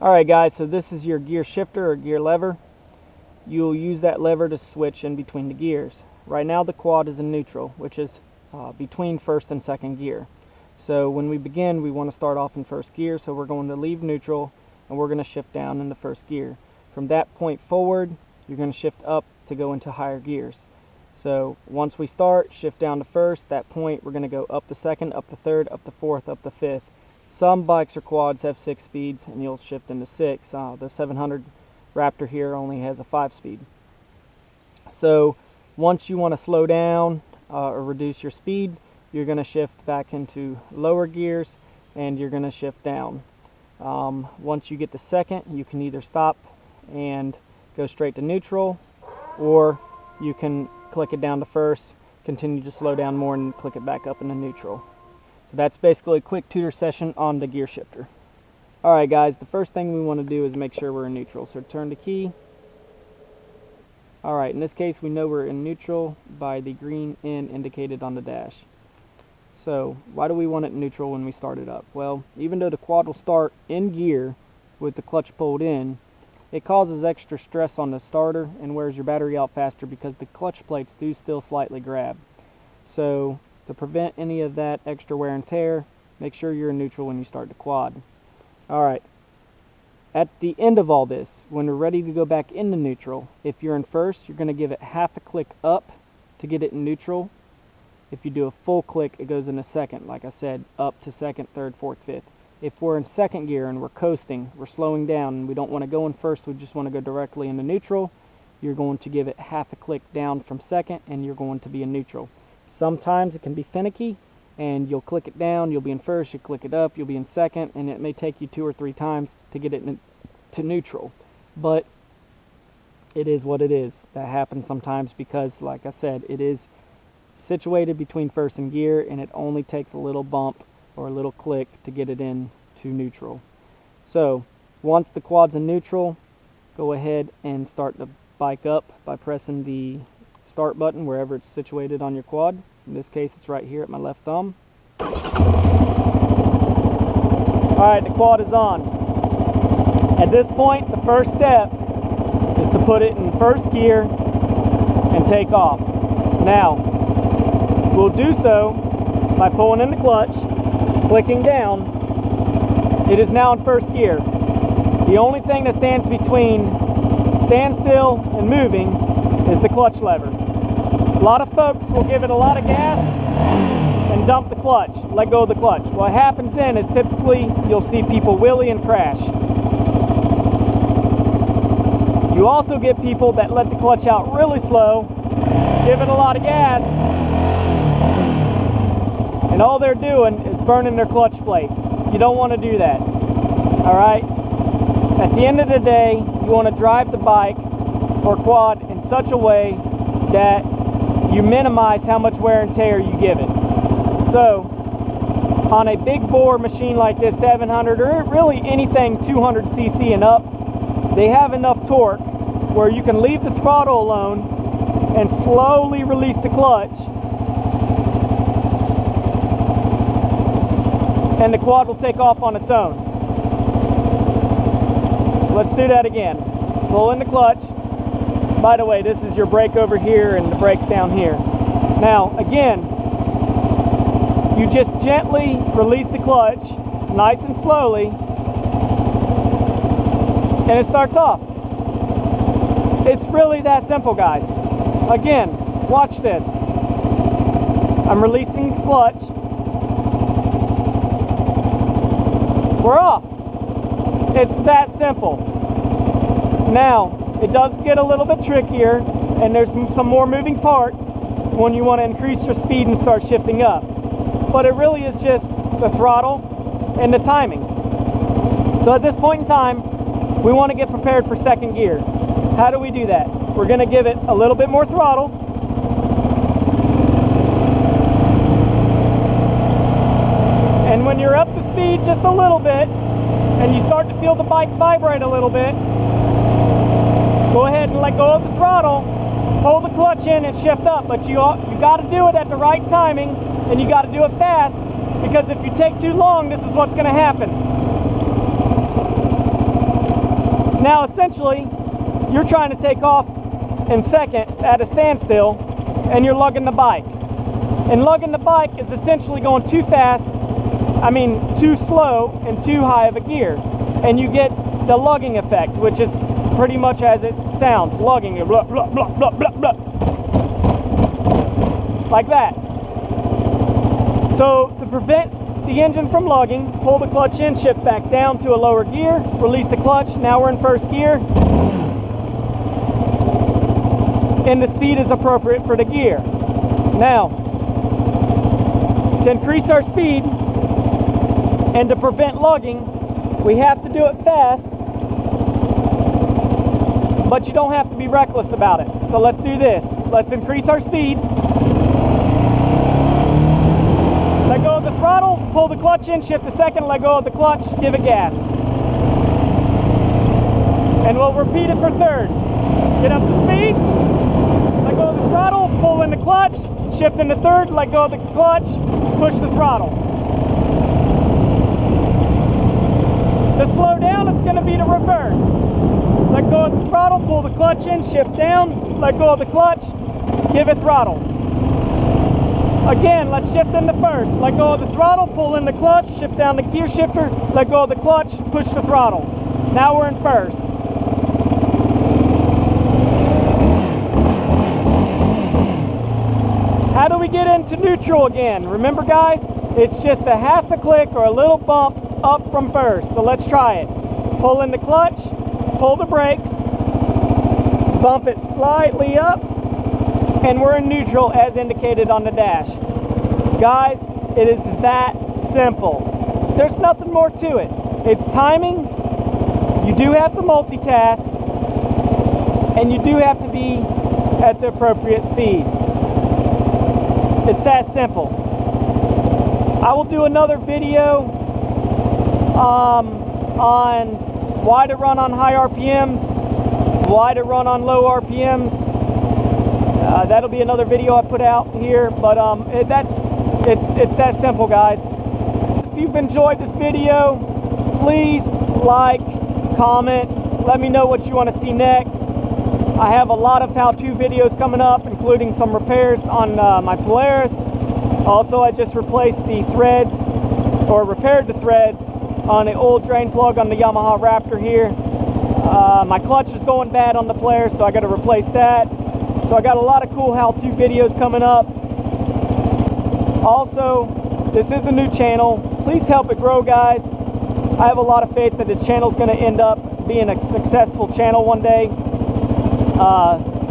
Alright guys, so this is your gear shifter or gear lever. You'll use that lever to switch in between the gears. Right now the quad is in neutral, which is between first and second gear. So when we begin, we want to start off in first gear, so we're going to leave neutral and we're going to shift down into first gear. From that point forward, you're going to shift up to go into higher gears. So once we start, shift down to first, that point we're going to go up to second, up to third, up to fourth, up to fifth. Some bikes or quads have 6 speeds and you'll shift into 6. The 700 Raptor here only has a 5-speed. So once you want to slow down or reduce your speed, you're going to shift back into lower gears and you're going to shift down. Once you get to second, you can either stop and go straight to neutral, or you can click it down to first, continue to slow down more and click it back up into neutral. So that's basically a quick tutor session on the gear shifter. Alright guys, the first thing we want to do is make sure we're in neutral. So turn the key. Alright, in this case we know we're in neutral by the green N indicated on the dash. So why do we want it in neutral when we start it up? Well, even though the quad will start in gear with the clutch pulled in, it causes extra stress on the starter and wears your battery out faster because the clutch plates do still slightly grab. So to prevent any of that extra wear and tear, make sure you're in neutral when you start the quad. Alright, at the end of all this, when we're ready to go back into neutral, if you're in first, you're going to give it half a click up to get it in neutral. If you do a full click, it goes in a second, like I said, up to second, third, fourth, fifth. If we're in second gear and we're coasting, we're slowing down and we don't want to go in first, we just want to go directly into neutral, you're going to give it half a click down from second and you're going to be in neutral. Sometimes it can be finicky and you'll click it down, you'll be in first, you click it up, you'll be in second, and it may take you 2 or 3 times to get it to neutral. But it is what it is. That happens sometimes because, like I said, it is situated between first and gear and it only takes a little bump or a little click to get it in to neutral. So once the quad's in neutral, go ahead and start the bike up by pressing the start button wherever it's situated on your quad. In this case, it's right here at my left thumb. Alright, the quad is on. At this point, the first step is to put it in first gear and take off. Now, we'll do so by pulling in the clutch, clicking down. It is now in first gear. The only thing that stands between standstill and moving is the clutch lever. A lot of folks will give it a lot of gas and dump the clutch, let go of the clutch. What happens then is typically you'll see people wheelie and crash. You also get people that let the clutch out really slow, give it a lot of gas, and all they're doing is burning their clutch plates. You don't want to do that. Alright? At the end of the day, you want to drive the bike or quad in such a way that you minimize how much wear and tear you give it. So on a big bore machine like this 700 or really anything 200cc and up, they have enough torque where you can leave the throttle alone and slowly release the clutch and the quad will take off on its own. Let's do that again. Pull in the clutch. By the way, this is your brake over here and the brake's down here. Now, again, you just gently release the clutch, nice and slowly, and it starts off. It's really that simple, guys. Again, watch this. I'm releasing the clutch. We're off. It's that simple. Now, it does get a little bit trickier, and there's some more moving parts when you want to increase your speed and start shifting up. But it really is just the throttle and the timing. So at this point in time, we want to get prepared for second gear. How do we do that? We're going to give it a little bit more throttle. And when you're up to speed just a little bit, and you start to feel the bike vibrate a little bit, go ahead and let go of the throttle, pull the clutch in and shift up, but you got to do it at the right timing and you got to do it fast, because if you take too long, this is what's going to happen. now essentially you're trying to take off in second at a standstill and you're lugging the bike. And lugging the bike is essentially going too fast, too slow and too high of a gear. And you get the lugging effect, which is pretty much as it sounds, lugging, blah, blah, blah, blah, blah, blah. Like that. So to prevent the engine from lugging, pull the clutch in, shift back down to a lower gear, release the clutch, now we're in first gear. And the speed is appropriate for the gear. Now, to increase our speed and to prevent lugging, we have to do it fast, but you don't have to be reckless about it. So let's do this. Let's increase our speed. Let go of the throttle, pull the clutch in, shift to second, let go of the clutch, give it gas. And we'll repeat it for third. Get up to speed, let go of the throttle, pull in the clutch, shift into third, let go of the clutch, push the throttle. To slow down, it's going to be the reverse. Let go of the throttle, pull the clutch in, shift down, let go of the clutch, give it throttle. Again, let's shift into first. Let go of the throttle, pull in the clutch, shift down the gear shifter, let go of the clutch, push the throttle. Now we're in first. How do we get into neutral again? Remember guys, it's just a half a click or a little bump up from first. So let's try it. Pull in the clutch, pull the brakes, bump it slightly up, and we're in neutral as indicated on the dash. Guys, it is that simple. There's nothing more to it. It's timing, you do have to multitask, and you do have to be at the appropriate speeds. It's that simple. I will do another video on why to run on high RPMs, why to run on low RPMs. That'll be another video I put out here, but it's that simple, guys. If you've enjoyed this video, please like, comment, let me know what you want to see next. I have a lot of how-to videos coming up, including some repairs on my Polaris. Also, I just replaced the threads, or repaired the threads on the old drain plug on the Yamaha Raptor here. My clutch is going bad on the Polaris, so I got to replace that. So I got a lot of cool how-to videos coming up. Also, this is a new channel. Please help it grow, guys. I have a lot of faith that this channel is going to end up being a successful channel one day.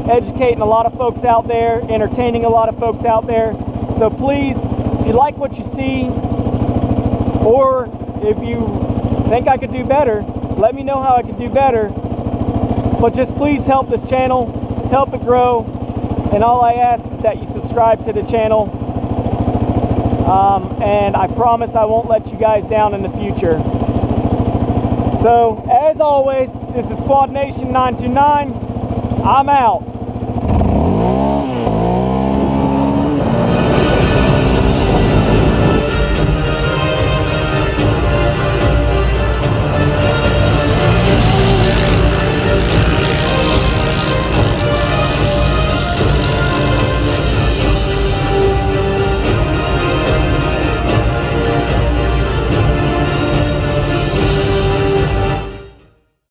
Educating a lot of folks out there, entertaining a lot of folks out there. So please, if you like what you see, or if you think I could do better, let me know how I could do better. But just please help this channel, help it grow, and all I ask is that you subscribe to the channel. And I promise I won't let you guys down in the future. So, as always, this is Quad Nation 929. I'm out.